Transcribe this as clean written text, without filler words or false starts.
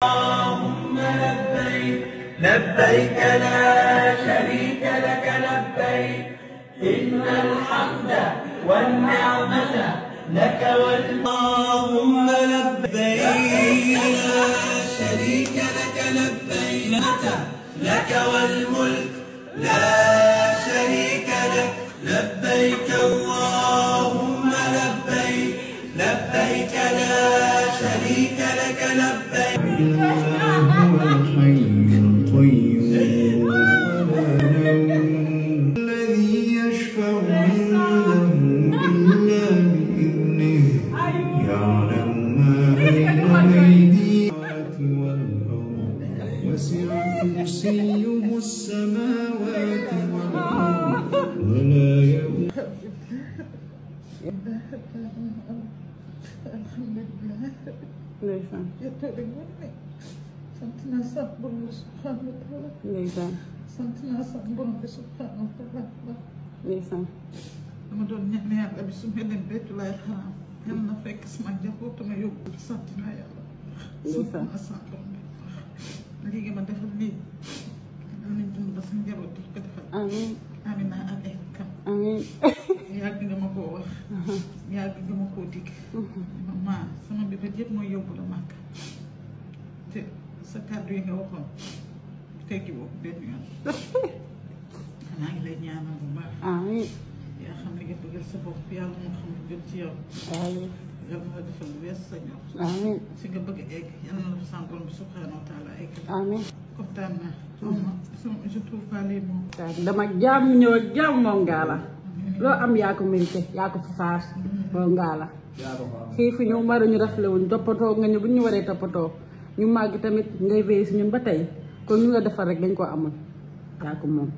اللهم لبيك لبيك لا شريك لك لبيك إن الحمد والنعمة لك اللهم لبيك لا شريك لك لبيك لك والملك لا شريك لك لبيك اللهم لبيك لبيك لا شريك لك لبيك هو الحي القيوم الذي يشفع عنده إلا بإذنه يعلم ما بين أيديهم والأرض وسع كرسيه السماوات والأرض ولا يؤوده ndeysaan sant naa sa borom subhanahu wa taala ndeysaan sant naa sa borom bi subhanahu wa taala ndeysaan dama doon ñaan yàlla bi su ma dem Baytul Haram yal na fekk sama njaboot ma yóbbu sant naa yàlla sant naa sa borom bi léegi ma defal lii am nañ dund ba sa njaboot di ko defal amiin Amina ak ay kam amiin yàgg nga ma koo wax yàgg nga ma koo digg maman sama bi yëpp mooy yóbbu la màkk te sa kàddu yi nga waxoon teggi woo benn yoon maa ngi lay ñaanal bu baax amiin yaa xam li nga bëggal sa bopp yàlla moo xam ne gën ci yow amiin yàlla na la defal lu wees sa ñor amiin fi nga bëgg egg yàlla na la fa sa borom bi subhanahu wa taala egg amiin kontaan naa je trouve pas les mots dama jaam ñëw ak jaam moom ngaa la loo am yaa ko mérité yaa ko fi faar moom ngaa la xiifu ñu maruñu rafle wuñ toppatoo nga ñu bu ñu waree toppatoo ñu màgg tamit ngay veillé si ñun ba tey kon ñu la defal rek dañ ko amul yaa ko moom